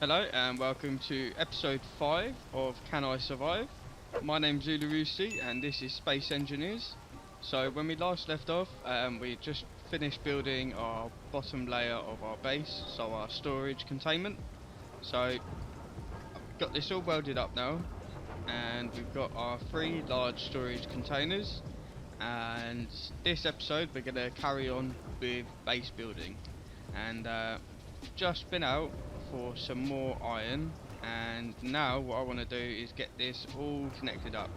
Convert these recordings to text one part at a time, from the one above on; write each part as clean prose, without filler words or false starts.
Hello and welcome to episode 5 of Can I Survive? My name's Zulu Roosie and this is Space Engineers. So when we last left off, we just finished building our bottom layer of our base, so our storage containment. So I've got this all welded up now, and we've got our 3 large storage containers, and this episode we're going to carry on with base building. And just been out for some more iron, and now what I want to do is get this all connected up.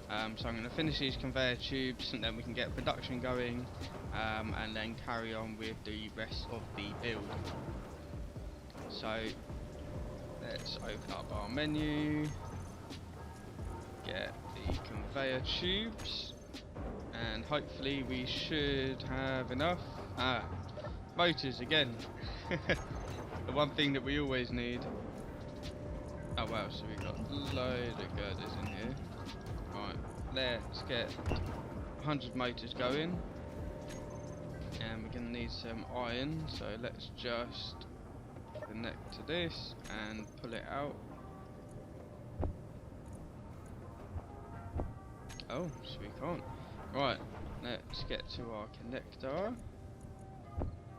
So I'm going to finish these conveyor tubes and then we can get production going, and then carry on with the rest of the build. So let's open up our menu, get the conveyor tubes, and hopefully we should have enough. Motors again. The one thing that we always need. Oh wow, so we've got loads of girders in here. Right, let's get 100 motors going. And we're going to need some iron, so let's just connect to this and pull it out. Oh, so we can't. Right, let's get to our connector.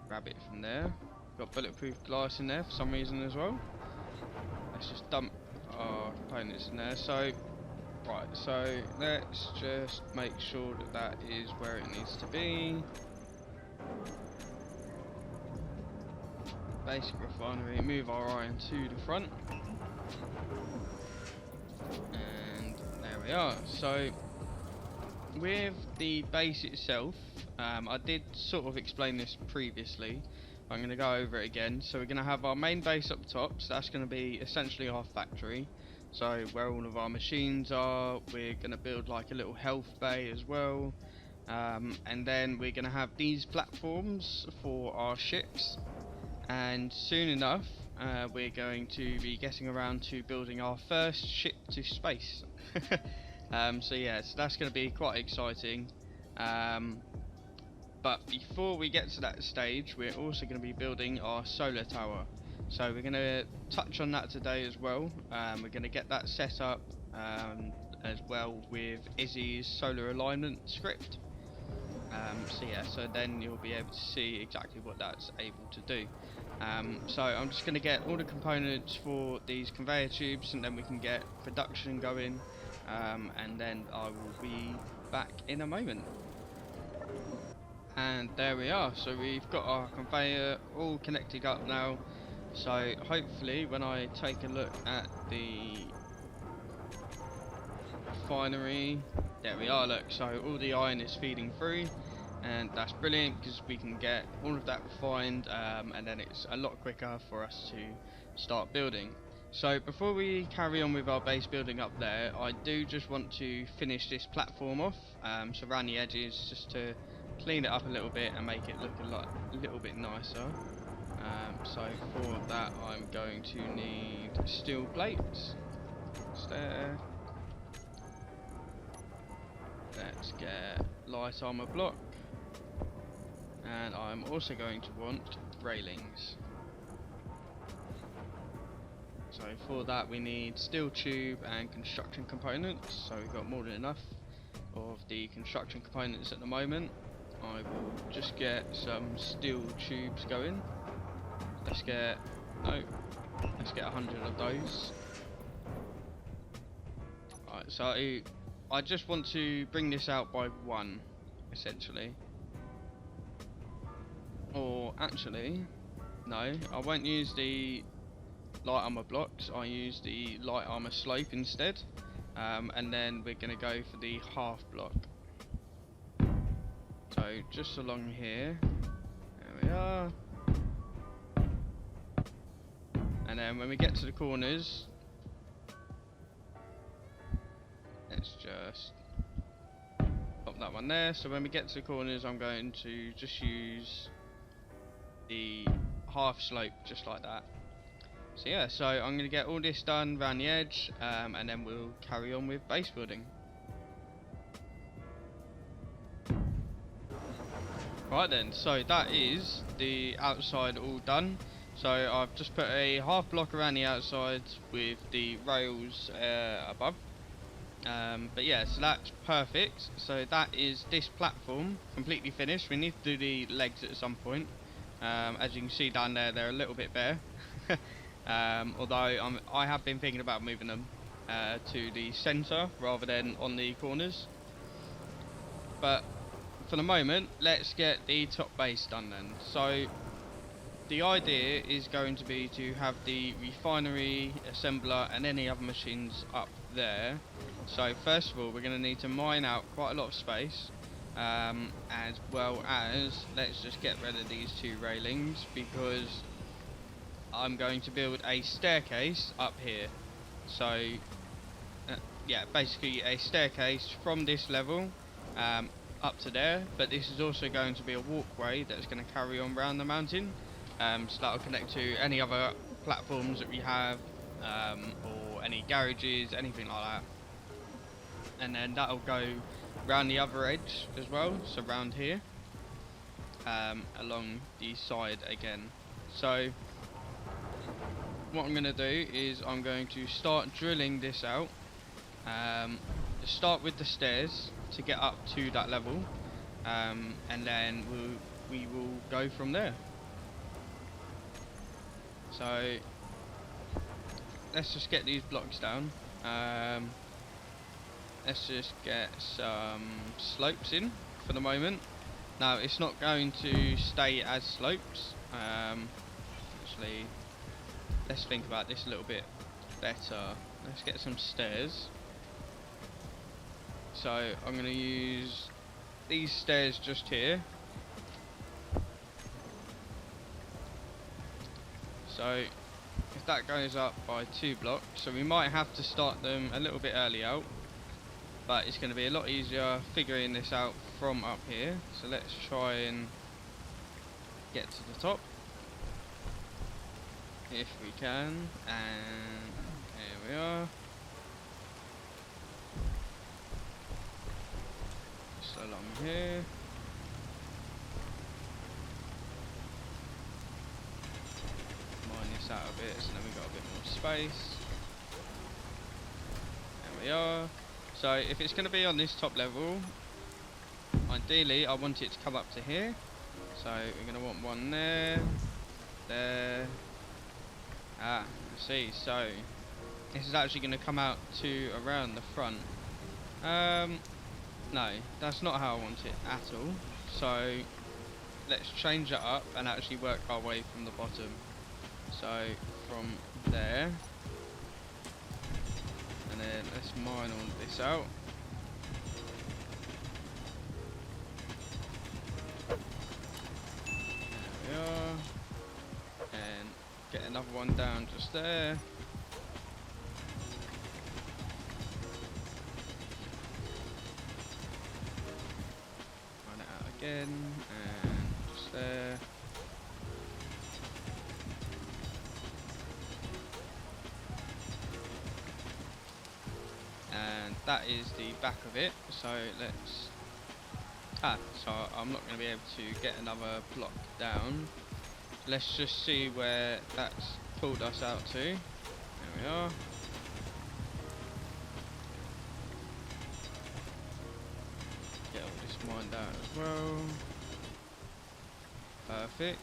Grab it from there. Got bulletproof glass in there for some reason as well. Let's just dump our components in there. So, right, so let's just make sure that that is where it needs to be. Basic refinery, move our iron to the front. And there we are. So, with the base itself, I did sort of explain this previously. I'm going to go over it again. So we're going to have our main base up top, so that's going to be essentially our factory, so where all of our machines are. We're going to build like a little health bay as well, and then we're going to have these platforms for our ships, and soon enough we're going to be getting around to building our first ship to space. So yeah, so that's going to be quite exciting. But before we get to that stage, we're also going to be building our solar tower. So we're going to touch on that today as well. We're going to get that set up as well with Izzy's solar alignment script. So yeah, so then you'll be able to see exactly what that's able to do. So I'm just going to get all the components for these conveyor tubes, and then we can get production going, and then I will be back in a moment. And there we are, so we've got our conveyor all connected up now. So hopefully when I take a look at the refinery, there we are, look, so all the iron is feeding through, and that's brilliant because we can get all of that refined, and then it's a lot quicker for us to start building. So before we carry on with our base building up there, I do just want to finish this platform off, so around the edges, just to clean it up a little bit and make it look a little bit nicer. So for that I'm going to need steel plates. It's there. Let's get light armor block, and I'm also going to want railings. So for that we need steel tube and construction components, so we've got more than enough of the construction components at the moment. I will just get some steel tubes going. Let's get 100 of those. Alright, so I just want to bring this out by 1, essentially. Or actually, no, I won't use the light armor blocks, I use the light armor slope instead. And then we're going to go for the half block. So just along here, there we are, and then when we get to the corners, let's just pop that one there. So when we get to the corners I'm going to just use the half slope just like that. So yeah, so I'm going to get all this done around the edge, and then we'll carry on with base building. Right then, so that is the outside all done. So I've just put a half block around the outside with the rails above. But yeah, so that's perfect. So that is this platform completely finished. We need to do the legs at some point. As you can see down there, they're a little bit bare. Although I have been thinking about moving them to the centre rather than on the corners. But for the moment, let's get the top base done then. So the idea is going to be to have the refinery, assembler and any other machines up there. So first of all, we're going to need to mine out quite a lot of space, as well as let's just get rid of these two railings because I'm going to build a staircase up here. So yeah, basically a staircase from this level up to there, but this is also going to be a walkway that's going to carry on around the mountain. So that will connect to any other platforms that we have, or any garages, anything like that. And then that'll go round the other edge as well, so round here, along the side again. So what I'm going to do is I'm going to start drilling this out. Start with the stairs to get up to that level, and then we will go from there. So let's just get these blocks down. Let's just get some slopes in for the moment. Now it's not going to stay as slopes. Actually, let's think about this a little bit better. Let's get some stairs. So I'm going to use these stairs just here. So if that goes up by 2 blocks, so we might have to start them a little bit early out, but it's going to be a lot easier figuring this out from up here. So let's try and get to the top if we can, and here we are. Just along here. Out of it, so then we got a bit more space. There we are. So if it's going to be on this top level, ideally I want it to come up to here. So we're going to want one there, there. I see. So this is actually going to come out to around the front. No, that's not how I want it at all. So let's change it up and actually work our way from the bottom. So from there, and then let's mine all this out. There we are, and get another one down just there. Mine it out again, and just there. And that is the back of it. So let's so I'm not going to be able to get another block down. Let's just see where that's pulled us out to. There we are. Get all this mined out as well. Perfect.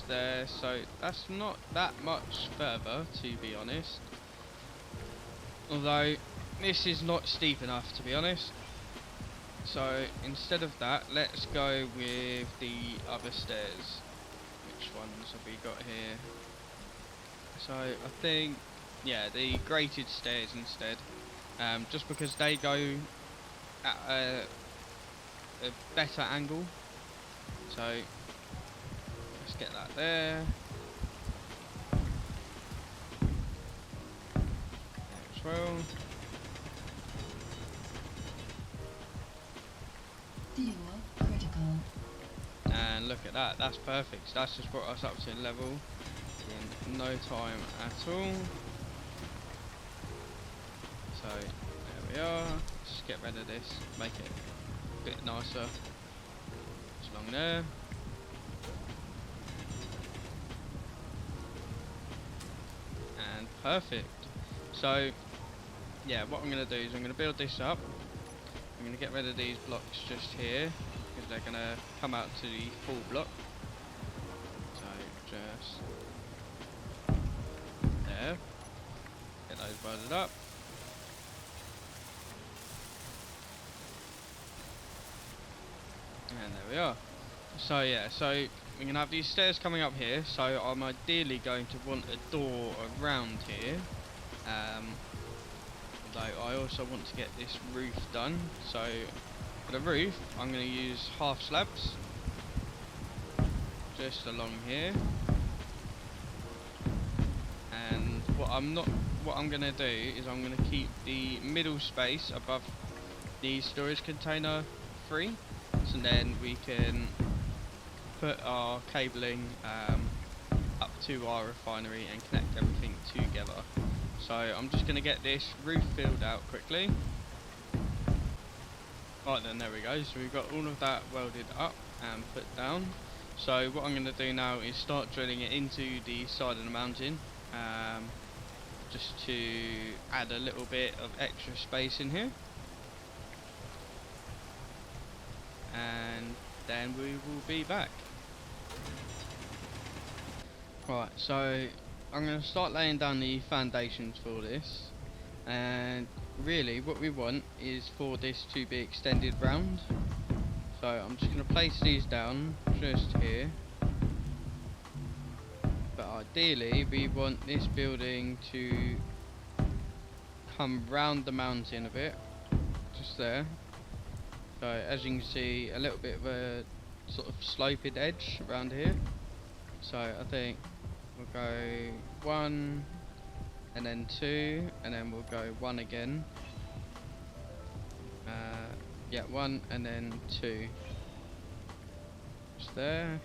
There, so that's not that much further, to be honest, although this is not steep enough, to be honest. So instead of that, let's go with the other stairs. Which ones have we got here? So I think, yeah, the grated stairs instead, just because they go at a better angle. So let's get that there. There as well. Fuel critical. And look at that, that's perfect. So that's just brought us up to level in no time at all. So there we are. Just get rid of this, make it a bit nicer. Just along there. Perfect. So yeah, what I'm going to do is I'm going to build this up. I'm going to get rid of these blocks just here because they're going to come out to the full block. So just there. Get those welded up. And there we are. So yeah, so we're going to have these stairs coming up here. So I'm ideally going to want a door around here. Although I also want to get this roof done. So for the roof, I'm going to use half slabs. Just along here. And what I'm going to do is I'm going to keep the middle space above the storage container free. So then we can put our cabling up to our refinery and connect everything together. So I'm just going to get this roof filled out quickly. Right then, there we go. So we've got all of that welded up and put down. So what I'm going to do now is start drilling it into the side of the mountain, just to add a little bit of extra space in here. And then we will be back. Right, so I'm going to start laying down the foundations for this, and really what we want is for this to be extended round. So I'm just going to place these down just here, but ideally we want this building to come round the mountain a bit, just there. So as you can see, a little bit of a sort of sloped edge around here. So I think we'll go 1 and then 2 and then we'll go 1 again. Yeah, 1 and then 2. Just there.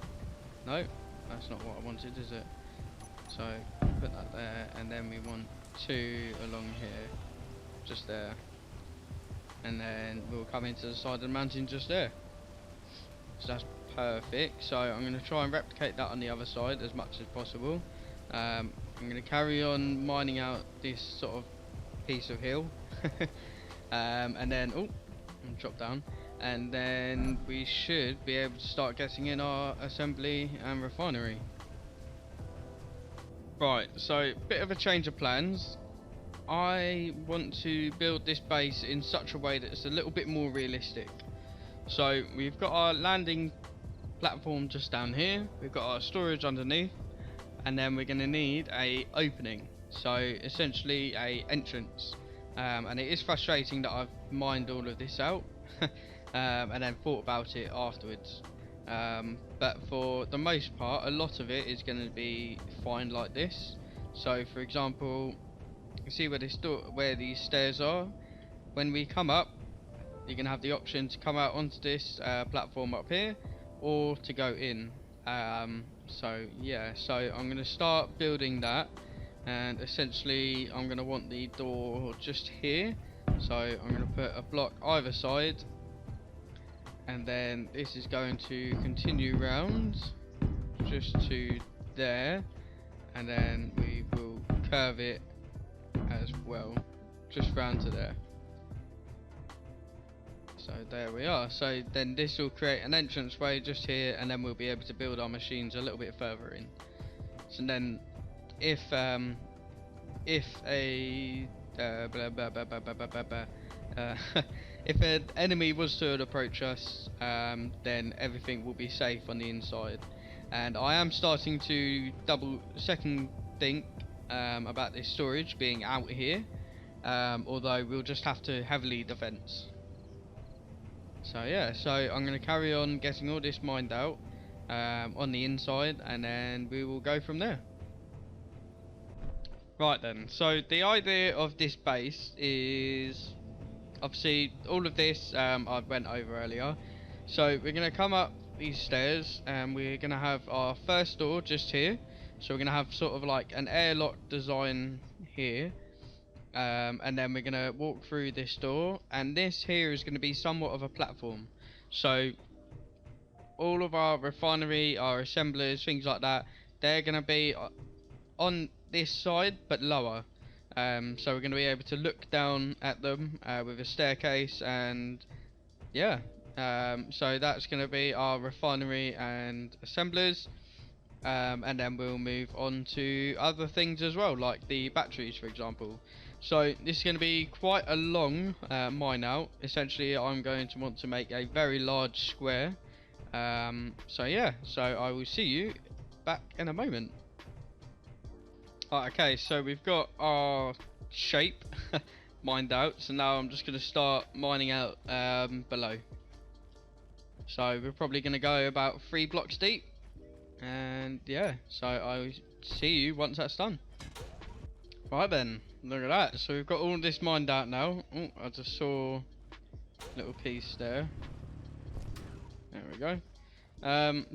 No, that's not what I wanted, is it? So put that there, and then we want 2 along here, just there. And then we'll come into the side of the mountain just there. So that's perfect. So I'm going to try and replicate that on the other side as much as possible. I'm going to carry on mining out this sort of piece of hill. And then, oh, drop down. And then we should be able to start getting in our assembly and refinery. Right, so bit of a change of plans. I want to build this base in such a way that it's a little bit more realistic. So we've got our landing platform just down here, we've got our storage underneath, and then we're going to need a opening, so essentially a entrance. And it is frustrating that I've mined all of this out and then thought about it afterwards, but for the most part a lot of it is going to be fine like this. So for example, you see where these stairs are. When we come up, you're going to have the option to come out onto this platform up here, or to go in. So yeah, so I'm going to start building that, and essentially I'm going to want the door just here. So I'm going to put a block either side, and then this is going to continue round just to there, and then we will curve it as well, just round to there. So there we are. So then this will create an entranceway just here, and then we'll be able to build our machines a little bit further in. So then if a if an enemy was to approach us, then everything will be safe on the inside. And I am starting to second think about this storage being out here, although we'll just have to heavily defence. So yeah, so I'm going to carry on getting all this mined out on the inside, and then we will go from there. Right then, so the idea of this base is, obviously all of this I went over earlier. So we're going to come up these stairs, and we're going to have our first door just here. So we're going to have sort of like an airlock design here. And then we're going to walk through this door, and this here is going to be somewhat of a platform. So all of our refinery, our assemblers, things like that, they're going to be on this side but lower. So we're going to be able to look down at them with a staircase, and yeah. So that's going to be our refinery and assemblers. And then we'll move on to other things as well, like the batteries, for example. So this is going to be quite a long mine out. Essentially, I'm going to want to make a very large square. So yeah, so I will see you back in a moment. Okay, so we've got our shape mined out. So now I'm just going to start mining out below. So we're probably going to go about 3 blocks deep. And yeah, so I'll see you once that's done. Right then, look at that. So we've got all this mined out now. Oh, I just saw a little piece there. There we go.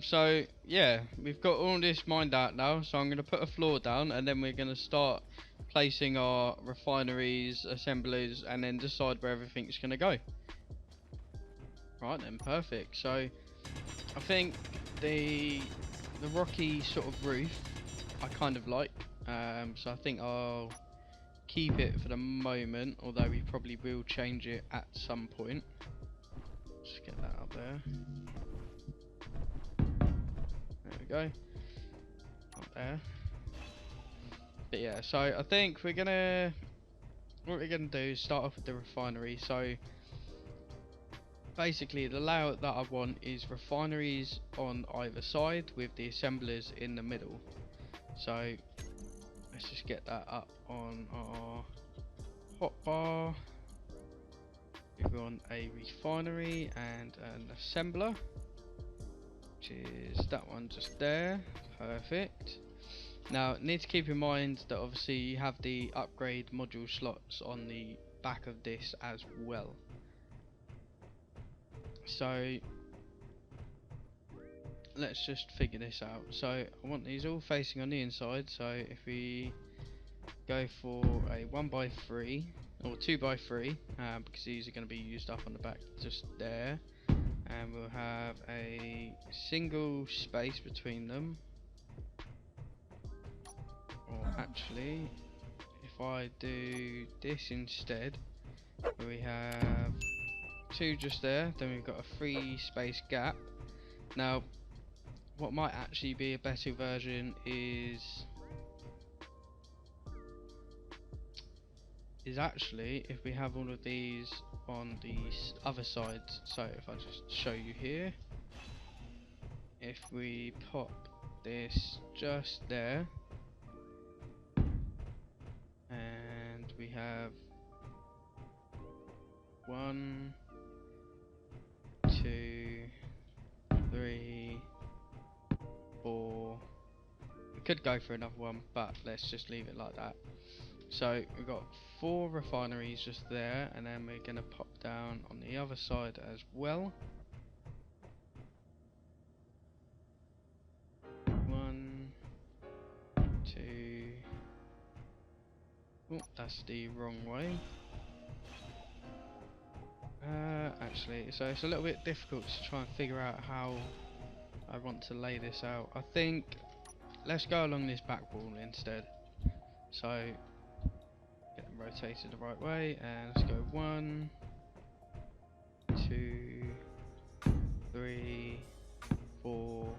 So yeah, we've got all this mined out now. So I'm going to put a floor down, and then we're going to start placing our refineries, assemblers, and then decide where everything's going to go. Right then, perfect. So I think the rocky sort of roof I kind of like, so I think I'll keep it for the moment, although we probably will change it at some point. Just get that up there. There we go. Up there. But yeah, so I think what we're gonna do is start off with the refinery. So basically the layout that I want is refineries on either side with the assemblers in the middle. So let's just get that up on our hotbar. We want a refinery and an assembler, which is that one just there. Perfect. Now need to keep in mind that obviously you have the upgrade module slots on the back of this as well. So let's just figure this out. So I want these all facing on the inside. So if we go for a 1x3 or 2x3, because these are going to be used up on the back just there, and we'll have a single space between them. Or actually, if I do this instead, where we have 2 just there, then we've got a 3 space gap. Now what might actually be a better version is actually if we have all of these on the other sides. So if I just show you here, if we pop this just there, and we have 1, 2, 3, 4. We could go for another one, but let's just leave it like that. So we've got 4 refineries just there, and then we're going to pop down on the other side as well. 1, 2. Oh, that's the wrong way. Actually, so it's a little bit difficult to try and figure out how I want to lay this out. I think let's go along this back wall instead. So get them rotated the right way, and let's go 1, 2, 3, 4.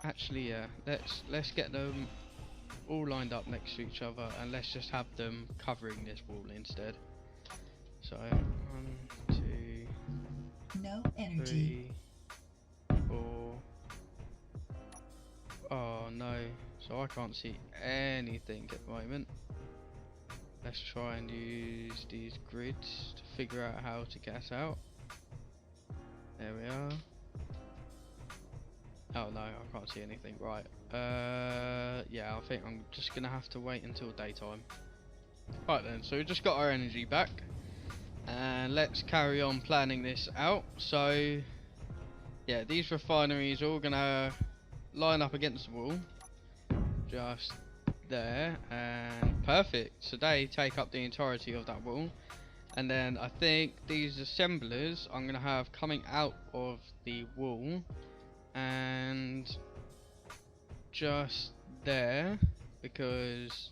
Actually, yeah. Let's get them all lined up next to each other, and let's just have them covering this wall instead. So 1, 2, No energy. 3, 4. Oh no, so I can't see anything at the moment. Let's try and use these grids to figure out how to get us out. There we are. Oh no, I can't see anything. Right. Yeah, I think I'm just gonna have to wait until daytime. Right then, so we just got our energy back, and let's carry on planning this out. So yeah, these refineries are all gonna line up against the wall, just there, and perfect. So they take up the entirety of that wall, and then I think these assemblers I'm gonna have coming out of the wall, and just there, because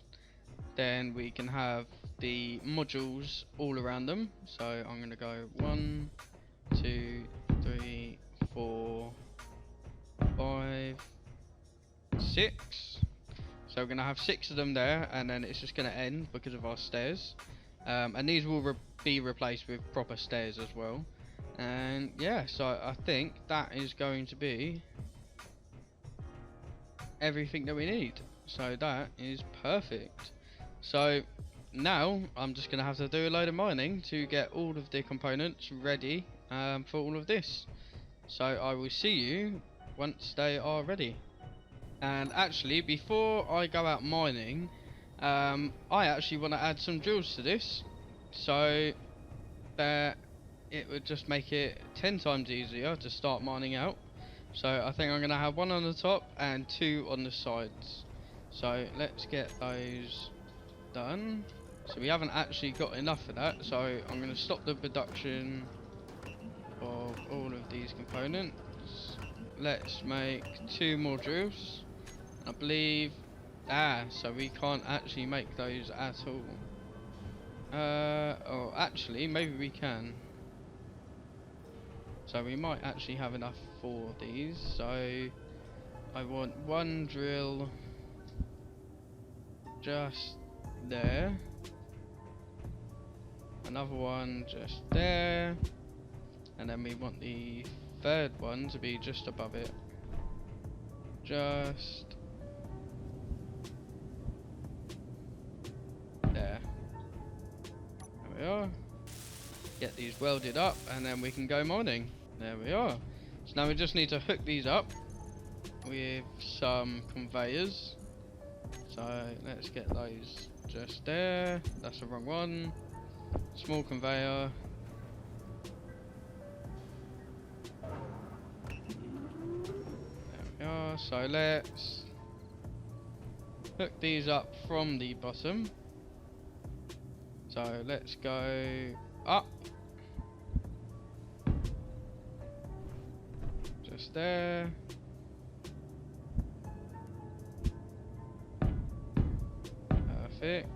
then we can have the modules all around them. So I'm going to go 1, 2, 3, 4, 5, 6. So we're going to have 6 of them there, and then it's just going to end because of our stairs. And these will be replaced with proper stairs as well. And yeah, so I think that is going to be everything that we need. So that is perfect. So now I'm just going to have to do a load of mining to get all of the components ready for all of this. So I will see you once they are ready. And actually, before I go out mining, I actually want to add some drills to this, so that it would just make it 10 times easier to start mining out. So I think I'm going to have 1 on the top and 2 on the sides. So let's get those done. So we haven't actually got enough of that, so I'm going to stop the production of all of these components. Let's make 2 more drills. I believe, so we can't actually make those at all. Or actually, maybe we can. So we might actually have enough for these. So I want 1 drill just there. Another one just there. And then we want the 3rd one to be just above it. Just there. There we are. Get these welded up and then we can go mining. There we are. So now we just need to hook these up with some conveyors. So let's get those just there. That's the wrong one. Small conveyor. There we are. So let's hook these up from the bottom. So let's go up. Just there. Perfect.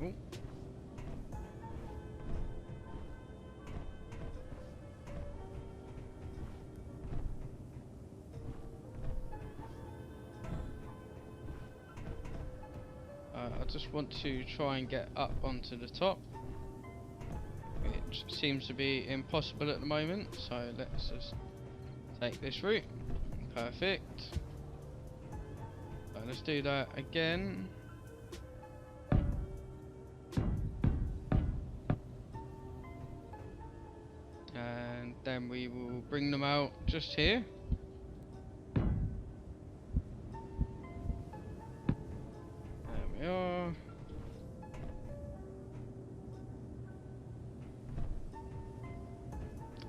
Ooh. I just want to try and get up onto the top, which seems to be impossible at the moment, so let's just take this route. Perfect. So let's do that again. And then we will bring them out just here. There we are.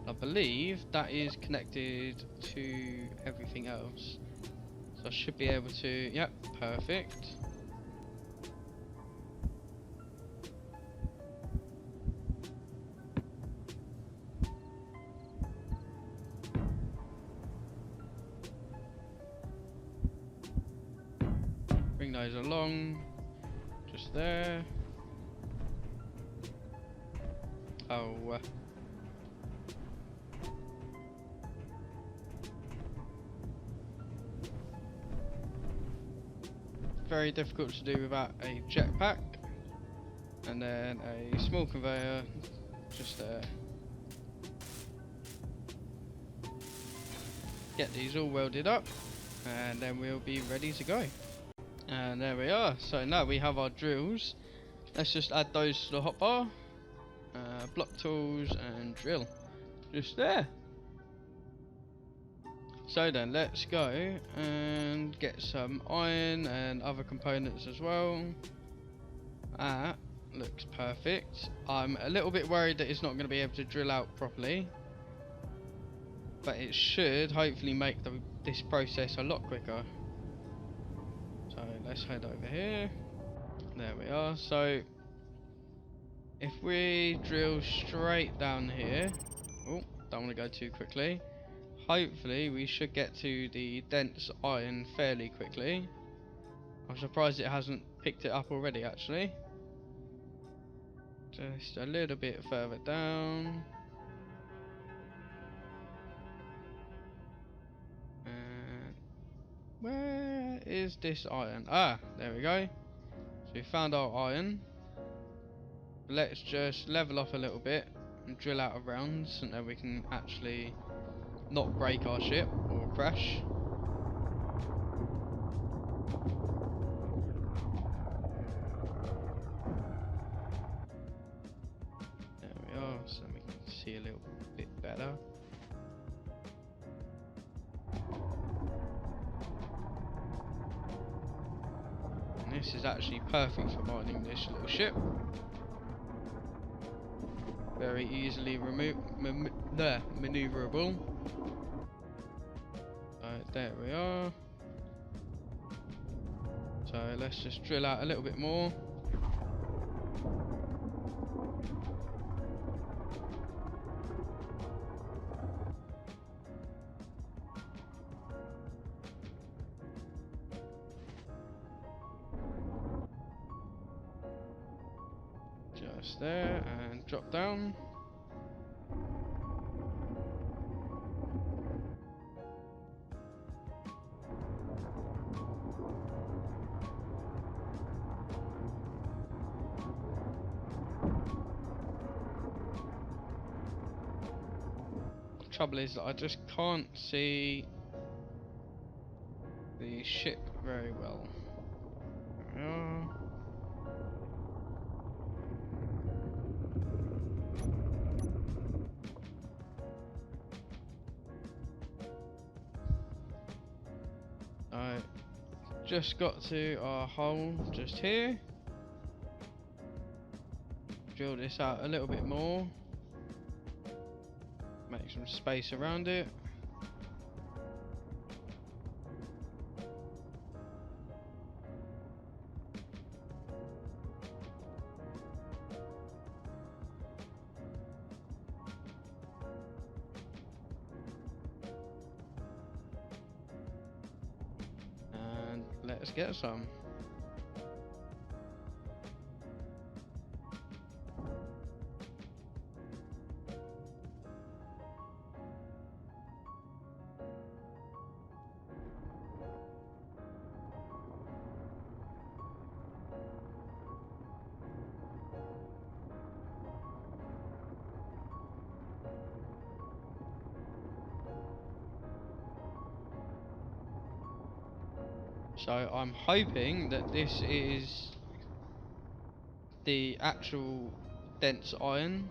I believe that is connected to everything else. So I should be able to, yep, perfect. Bring those along, just there. Oh, very difficult to do without a jetpack. And then a small conveyor just there. Get these all welded up and then we'll be ready to go. And there we are. So now we have our drills. Let's just add those to the hotbar. Block tools and drill. Just there. So then let's go and get some iron and other components as well. That looks perfect. I'm a little bit worried that it's not going to be able to drill out properly, but it should hopefully make this process a lot quicker. So let's head over here. There we are. So if we drill straight down here, oh, don't want to go too quickly. hopefully we should get to the dense iron fairly quickly. I'm surprised it hasn't picked it up already actually. Just a little bit further down. And where is this iron? Ah, there we go. So we found our iron. Let's just level off a little bit and drill out of rounds so that we can actually not break our ship or crash. There we are, so we can see a little bit better. And this is actually perfect for mining this little ship. Very easily maneuverable. There we are. So let's just drill out a little bit more. Just there, and drop down. Trouble is that I just can't see the ship very well. There we are. Alright, just got to our hole just here. Drill this out a little bit more. Make some space around it. And let's get some. So I'm hoping that this is the actual dense iron.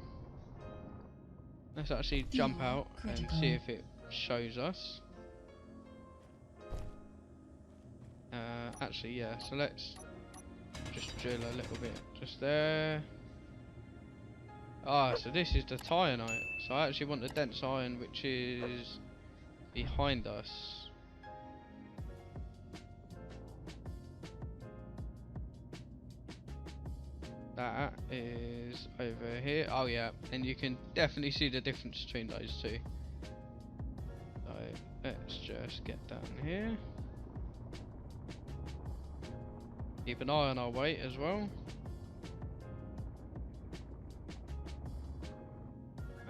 Let's actually jump out and see if it shows us. Actually, yeah, so let's just drill a little bit just there. Ah, so this is the titanite. So I actually want the dense iron, which is behind us. That is over here. Oh yeah, and you can definitely see the difference between those two. So let's just get down here. Keep an eye on our weight as well.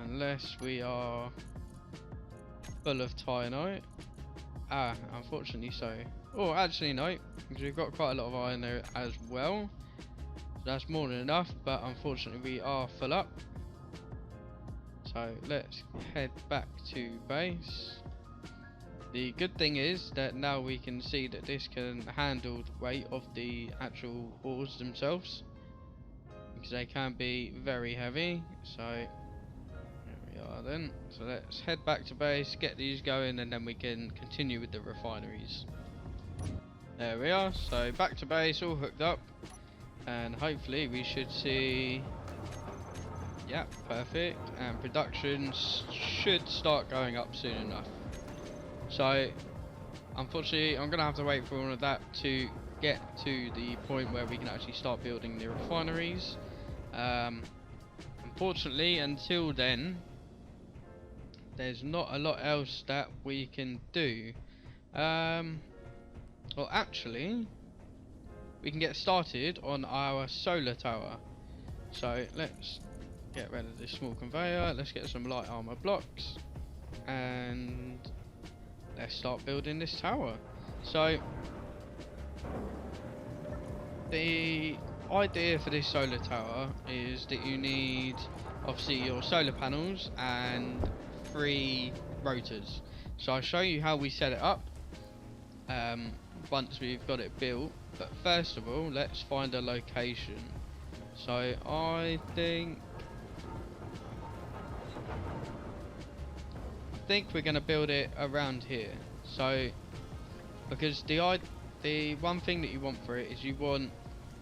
Unless we are full of titanite. Ah, unfortunately so. Oh, actually no, because we've got quite a lot of iron there as well. That's more than enough, but unfortunately we are full up. So let's head back to base. The good thing is that now we can see that this can handle the weight of the actual ores themselves, because they can be very heavy. So there we are then. So let's head back to base, get these going, and then we can continue with the refineries. There we are, so back to base, all hooked up. And hopefully we should see, yeah, perfect, and production should start going up soon enough. So unfortunately I'm gonna have to wait for all of that to get to the point where we can actually start building the refineries. Unfortunately until then there's not a lot else that we can do. Well, actually, we can get started on our solar tower. So let's get rid of this small conveyor. Let's get some light armor blocks, and let's start building this tower. So the idea for this solar tower is that you need obviously your solar panels and 3 rotors. So I'll show you how we set it up once we've got it built, but first of all let's find a location. So I think we're going to build it around here. So because the one thing that you want for it is you want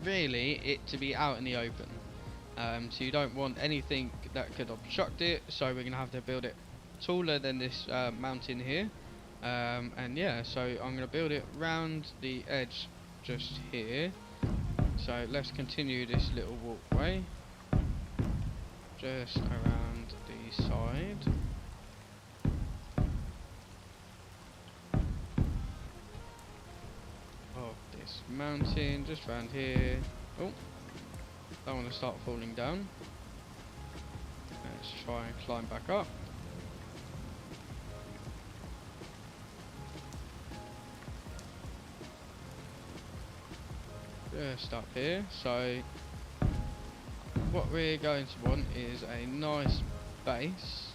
really it to be out in the open, so you don't want anything that could obstruct it. So we're going to have to build it taller than this mountain here, and yeah, so I'm going to build it round the edge just here. So let's continue this little walkway just around the side. Of this mountain, just around here. Oh, don't want to start falling down. Let's try and climb back up. Just up here. So what we're going to want is a nice base,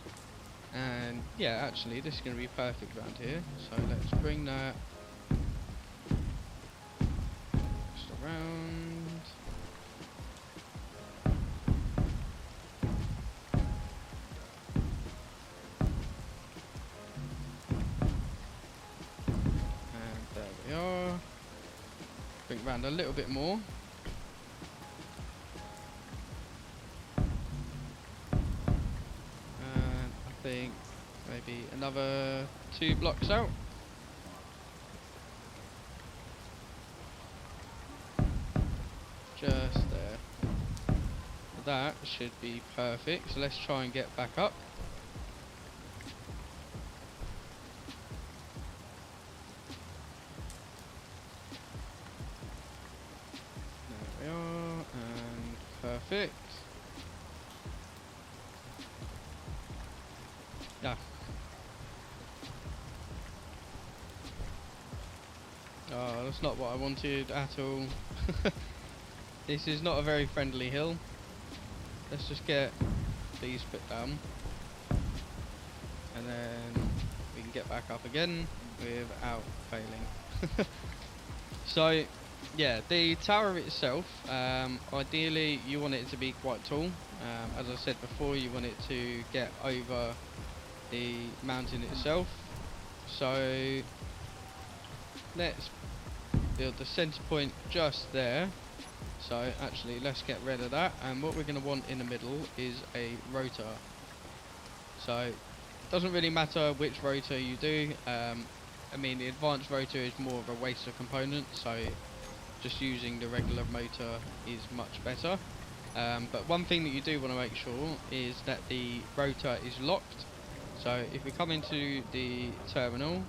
and yeah, actually this is going to be perfect around here. So let's bring that just around. And there we are. Bring it round a little bit more. And I think maybe another 2 blocks out. Just there. That should be perfect. So let's try and get back up. There we are, and perfect. Yeah. Oh, that's not what I wanted at all. This is not a very friendly hill. Let's just get these put down, and then we can get back up again without failing. So yeah, the tower itself, ideally you want it to be quite tall. As I said before, you want it to get over the mountain itself. So let's build the center point just there. So actually let's get rid of that, and what we're going to want in the middle is a rotor. So it doesn't really matter which rotor you do. I mean, the advanced rotor is more of a waster component, so just using the regular motor is much better. But one thing that you do want to make sure is that the rotor is locked. So if we come into the terminal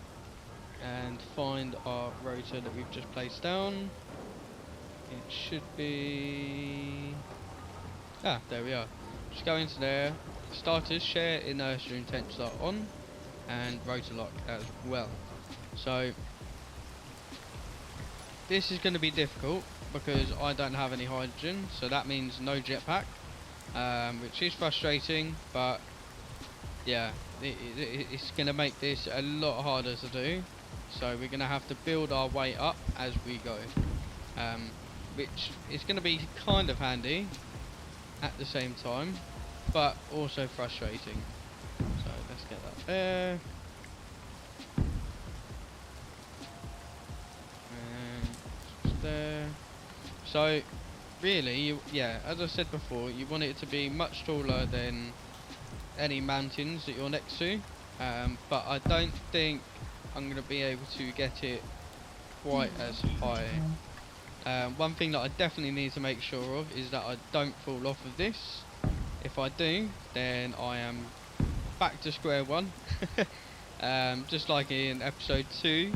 and find our rotor that we've just placed down, it should be... ah, there we are. Just go into there. Starters, share, inertia and temp start on, and rotor lock as well. So this is going to be difficult because I don't have any hydrogen, so that means no jetpack, which is frustrating, but yeah, it's going to make this a lot harder to do. So we're going to have to build our way up as we go, which is going to be kind of handy at the same time, but also frustrating. So let's get that there. And just there. So really, yeah, as I said before, you want it to be much taller than any mountains that you're next to, but I don't think I'm going to be able to get it quite as high. One thing that I definitely need to make sure of is that I don't fall off of this. If I do, then I am back to square one. Just like in episode 2,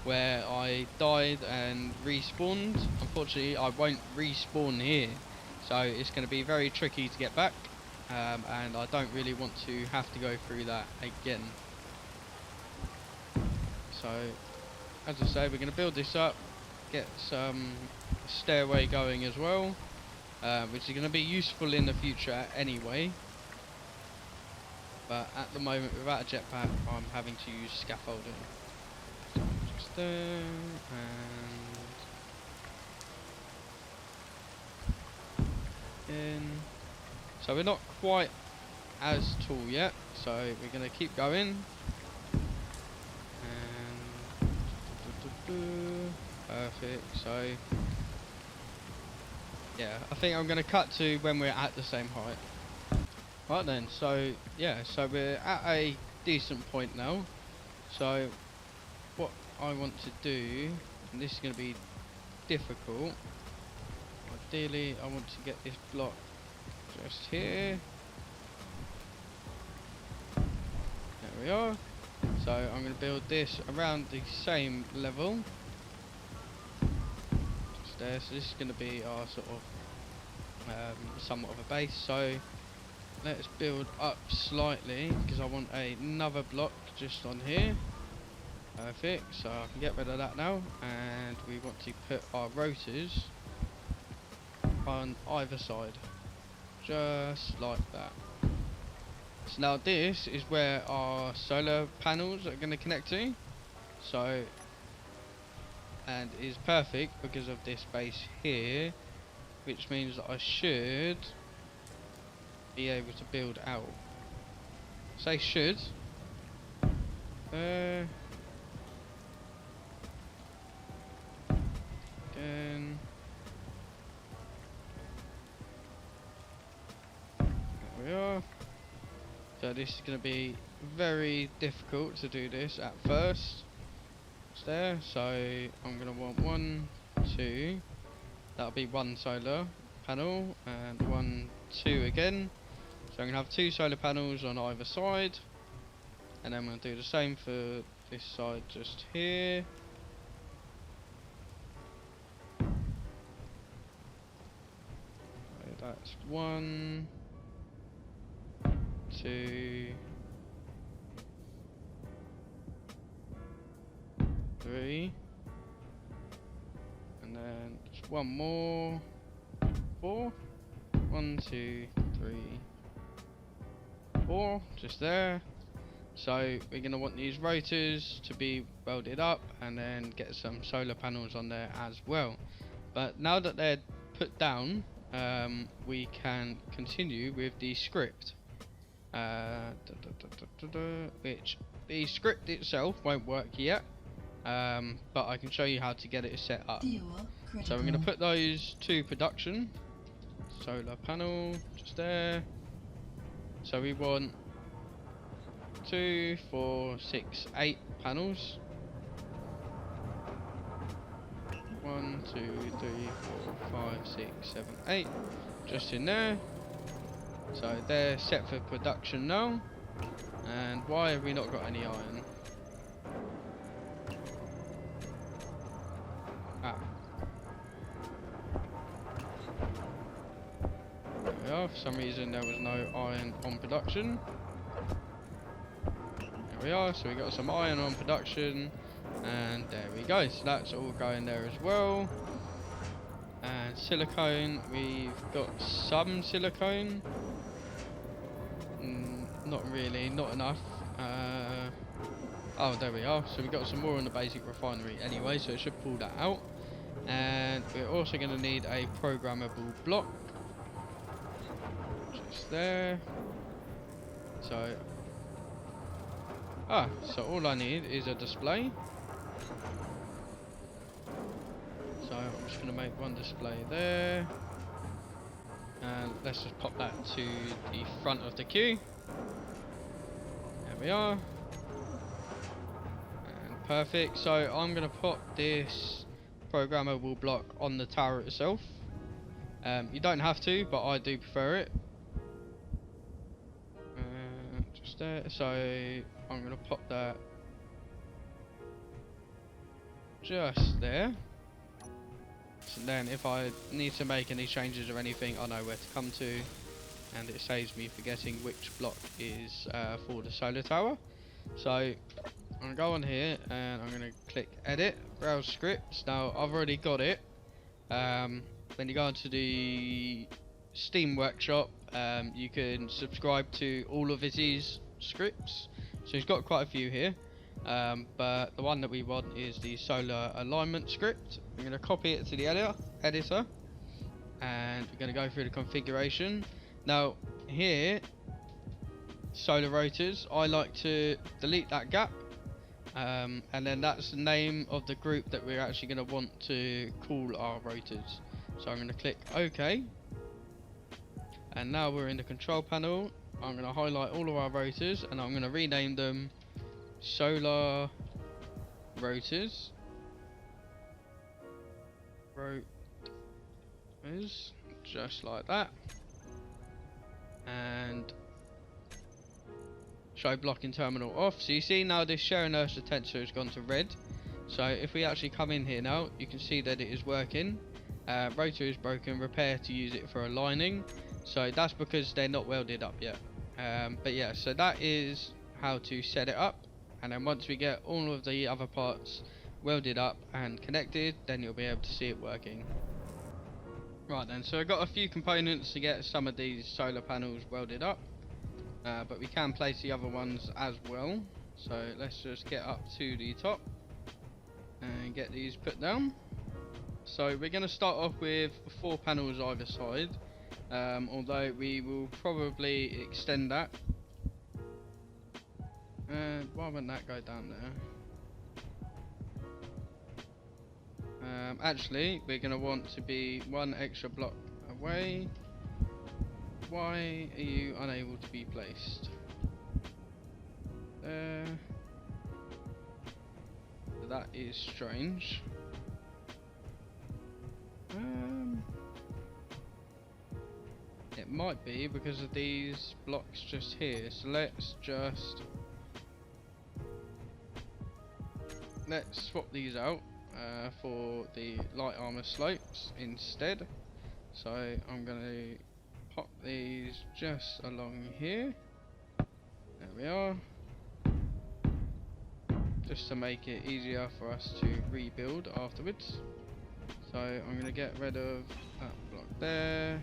where I died and respawned. Unfortunately, I won't respawn here, so it's going to be very tricky to get back, and I don't really want to have to go through that again. So, as I say, we're going to build this up, get some stairway going as well, which is going to be useful in the future anyway. But at the moment, without a jetpack, I'm having to use scaffolding. So just there, and in. So we're not quite as tall yet, so we're going to keep going. And perfect. So yeah, I think I'm going to cut to when we're at the same height. Right then, so yeah, so we're at a decent point now. So what I want to do, and this is going to be difficult, ideally I want to get this block just here. There we are. So I'm going to build this around the same level. Just there, so this is going to be our sort of somewhat of a base. So let's build up slightly, because I want another block just on here. Perfect, so I can get rid of that now, and we want to put our rotors on either side, just like that. So now this is where our solar panels are going to connect to, so, and is perfect because of this base here, which means that I should be able to build out. Say should. Again. There we are. So this is going to be very difficult to do this at first. It's there. So I'm going to want 1, 2. That'll be 1 solar panel, and 1, 2 again. So I'm going to have 2 solar panels on either side, and then I'm going to do the same for this side just here. So that's 1, 2, 3, and then just one more, 4, 1, 2, 3, 4, just there. So we're going to want these rotors to be welded up, and then get some solar panels on there as well. But now that they're put down, we can continue with the script, which the script itself won't work yet, but I can show you how to get it set up. So we're going to put those to production. Solar panel just there. So we want 2, 4, 6, 8 panels. 1, 2, 3, 4, 5, 6, 7, 8. Just in there. So they're set for production now. And why have we not got any iron? Ah. There we are. For some reason there was no iron on production. There we are. So we got some iron on production. And there we go. So that's all going there as well. And silicone, we've got some silicone. Not really, not enough. Oh, there we are. So we've got some more on the basic refinery anyway, so it should pull that out. And we're also going to need a programmable block. Just there. So, so all I need is a display. So I'm just going to make one display there. And let's just pop that to the front of the queue. There we are. And perfect. So I'm going to put this programmable block on the tower itself. You don't have to, but I do prefer it. Just just there. So I'm gonna pop that just there. So then if I need to make any changes or anything, I know where to come to, and it saves me forgetting which block is for the solar tower. So I'm gonna go on here and I'm gonna click edit, browse scripts. Now I've already got it. When you go into the Steam Workshop, you can subscribe to all of his scripts. So he's got quite a few here. But the one that we want is the solar alignment script. I'm going to copy it to the editor, and we're going to go through the configuration. Now here, solar rotors, I like to delete that gap, and then that's the name of the group that we're actually going to want to call our rotors. So I'm going to click OK, and now we're in the control panel. I'm going to highlight all of our rotors and I'm going to rename them solar rotors. Rotors, just like that. And show blocking terminal off. So you see now this share inertia tensor has gone to red. So if we actually come in here now, you can see that it is working. Rotor is broken, repair to use it for aligning. So that's because they're not welded up yet. But yeah, so that is how to set it up. And then once we get all of the other parts welded up and connected, then you'll be able to see it working. Right then, so I've got a few components to get some of these solar panels welded up. But we can place the other ones as well. So let's just get up to the top and get these put down. So we're going to start off with 4 panels either side, although we will probably extend that. And why wouldn't that go down there? Actually, we're going to want to be 1 extra block away. Why are you unable to be placed? There. That is strange. It might be because of these blocks just here. So let's swap these out for the light armor slopes instead. So I'm going to pop these just along here. There we are. Just to make it easier for us to rebuild afterwards. So I'm going to get rid of that block there.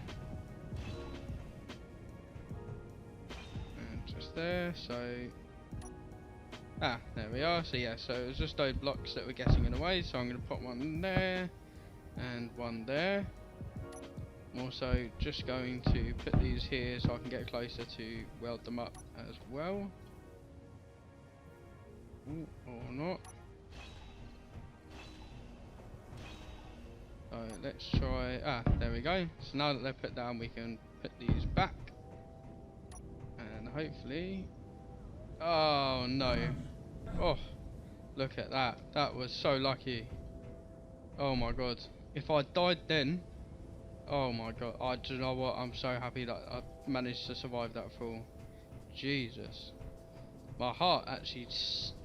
And just there. So there we are. So yeah, so it was just those blocks that were getting in the way. So I'm going to put one in there and one there. I'm also just going to put these here so I can get closer to weld them up as well. Ooh, or not. So let's try, there we go. So now that they're put down, we can put these back. And hopefully, oh no. Oh, look at that. That was so lucky. Oh my god. If I died then, oh my god. Do you know what? I'm so happy that I managed to survive that fall. Jesus. My heart actually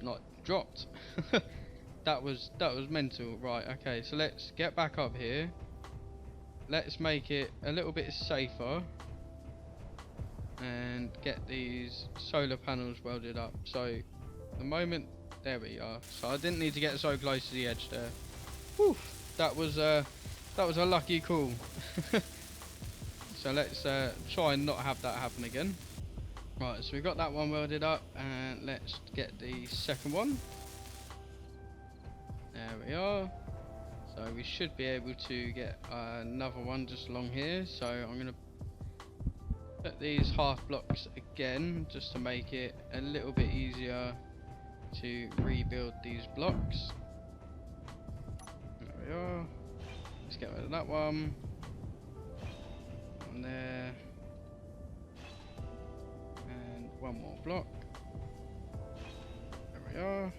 like dropped. That was mental. Right, okay, so let's get back up here. Let's make it a little bit safer and get these solar panels welded up. So the moment, there we are. So I didn't need to get so close to the edge there. Whew, that was a lucky call. So let's try and not have that happen again. Right, so we've got that one welded up, and let's get the second one. There we are. So we should be able to get another one just along here. So I'm going to put these half blocks again, just to make it a little bit easier to rebuild these blocks. There we are. Let's get rid of that one. And there. And one more block. There we are.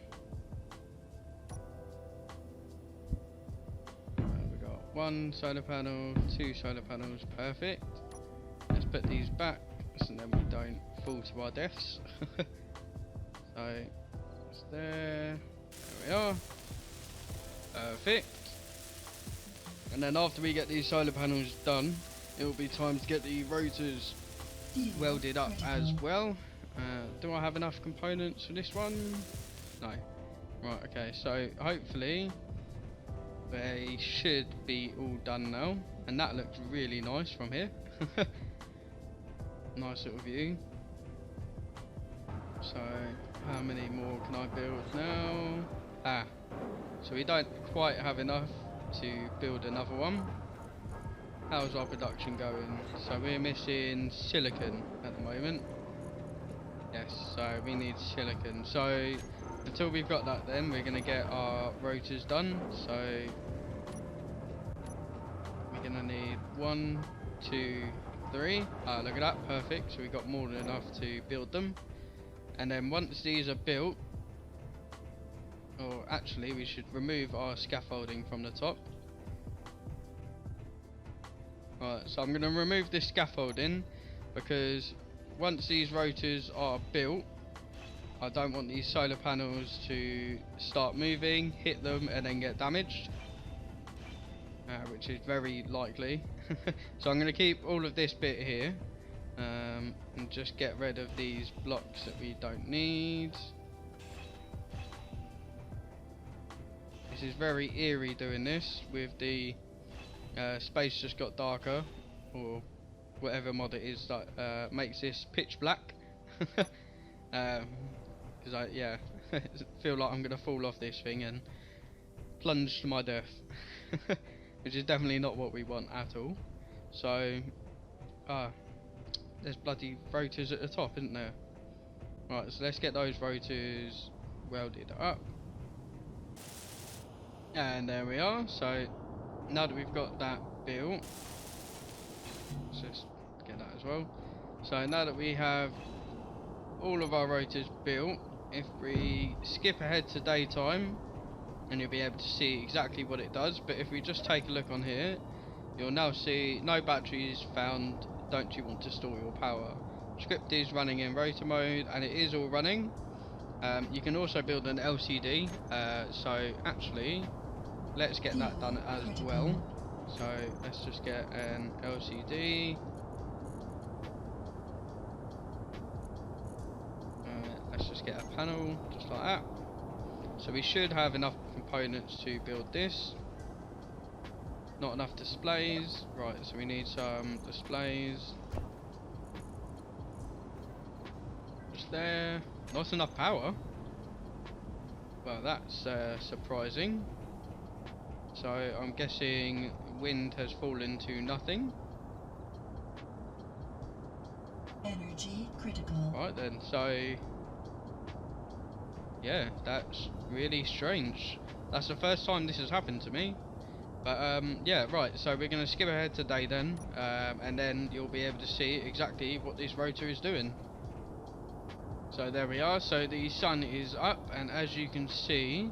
We got 1 solar panel, 2 solar panels, perfect. Let's put these back so then we don't fall to our deaths. So it's there. There we are. Perfect. And then after we get these solar panels done, it will be time to get the rotors Fuel welded up critical. as well. Do I have enough components for this one? No. Right, okay, so hopefully they should be all done now. And that looks really nice from here. Nice little view. So how many more can I build now? So we don't quite have enough to build another one. How's our production going? So we're missing silicon at the moment. Yes, so we need silicon. So until we've got that, then we're gonna get our rotors done. So we're gonna need 1, 2, 3. Look at that, perfect. So we got more than enough to build them. And then once these are built, or actually we should remove our scaffolding from the top. Right, so I'm going to remove this scaffolding because once these rotors are built, I don't want these solar panels to start moving, hit them and then get damaged, which is very likely. So I'm going to keep all of this bit here and just get rid of these blocks that we don't need. This is very eerie doing this with the space just got darker, or whatever mod it is that makes this pitch black. Because I feel like I'm gonna fall off this thing and plunge to my death, which is definitely not what we want at all. So there's bloody rotors at the top, isn't there? Right, so let's get those rotors welded up. And there we are. So now that we've got that built, let's just get that as well. So now that we have all of our rotors built, if we skip ahead to daytime, and you'll be able to see exactly what it does. But if we just take a look on here, you'll now see no batteries found. Don't you want to store your power? Script is running in rotor mode, and it is all running. You can also build an LCD, so actually let's get that done as well. So let's just get an LCD. Let's just get a panel just like that. So we should have enough components to build this. Not enough displays. Right, so we need some displays. Just there. Not enough power. Well, that's surprising. So I'm guessing wind has fallen to nothing. Energy critical. Right then, so yeah, that's really strange. That's the first time this has happened to me. But yeah, right, so we're going to skip ahead today then, and then you'll be able to see exactly what this rotor is doing. So there we are. So the sun is up, and as you can see,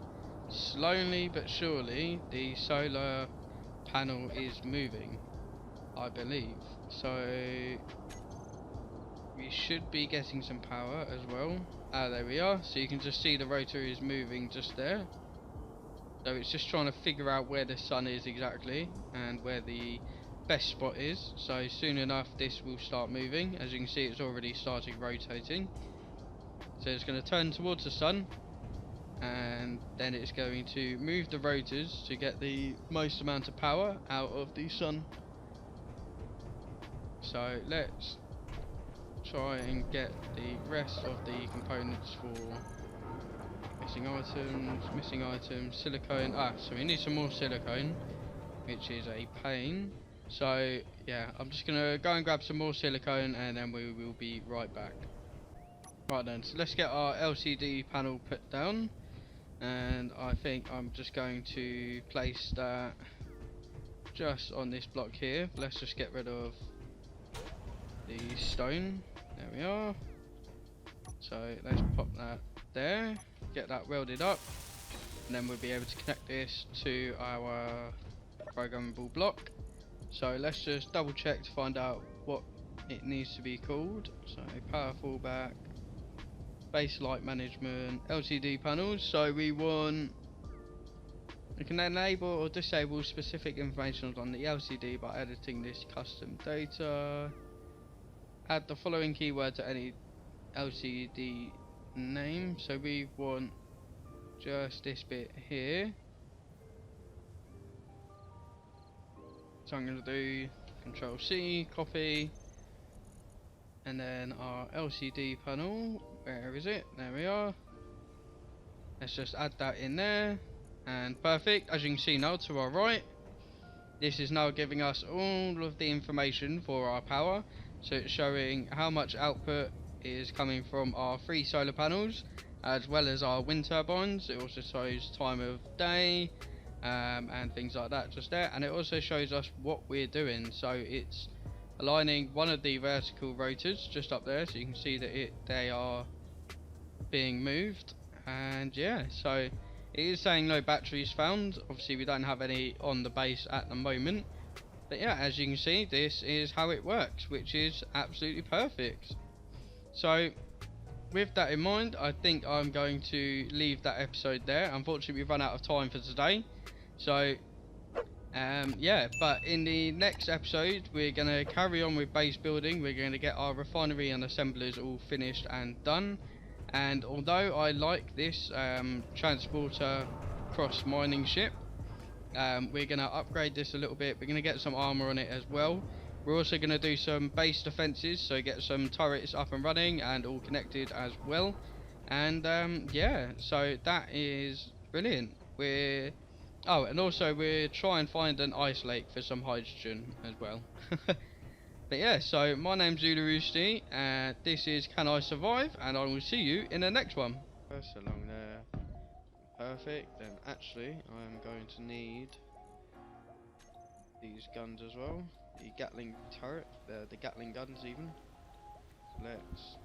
slowly but surely the solar panel is moving, I believe. So we should be getting some power as well. There we are. So you can just see the rotor is moving just there. So it's just trying to figure out where the sun is exactly and where the best spot is. So soon enough this will start moving. As you can see, it's already started rotating. So it's going to turn towards the sun, and then it's going to move the rotors to get the most amount of power out of the sun. So let's try and get the rest of the components for missing items, silicone. So we need some more silicone, which is a pain. So yeah, I'm just gonna go and grab some more silicone, and then we will be right back. Right then, so let's get our LCD panel put down, and I think I'm just going to place that just on this block here. Let's just get rid of the stone. There we are. So let's pop that there, get that welded up, and then we'll be able to connect this to our programmable block. So let's just double check to find out what it needs to be called. So power fallback, base light management, LCD panels. So we can enable or disable specific information on the LCD by editing this custom data. Add the following keyword to any LCD name. So we want just this bit here. So I'm going to do Control C, copy, and then our LCD panel, where is it? There we are. Let's just add that in there, and perfect. As you can see now to our right, this is now giving us all of the information for our power. So it's showing how much output is coming from our 3 solar panels, as well as our wind turbines. It also shows time of day, and things like that just there, and it also shows us what we're doing. So it's aligning one of the vertical rotors just up there, so you can see that they are being moved. And yeah, so it is saying no batteries found. Obviously we don't have any on the base at the moment, but yeah, as you can see, this is how it works, which is absolutely perfect. So with that in mind, I think I'm going to leave that episode there. Unfortunately, we've run out of time for today. So, yeah, but in the next episode, we're going to carry on with base building. We're going to get our refinery and assemblers all finished and done. And although I like this transporter cross mining ship, we're going to upgrade this a little bit. We're going to get some armor on it as well. We're also going to do some base defenses, so get some turrets up and running and all connected as well. And yeah, so that is brilliant. Oh, and also we're trying to find an ice lake for some hydrogen as well. But yeah, so my name's Zulu Roosti, and this is Can I Survive, and I will see you in the next one. First along there, perfect. Then actually, I am going to need these guns as well. The Gatling turret, the Gatling guns even. Let's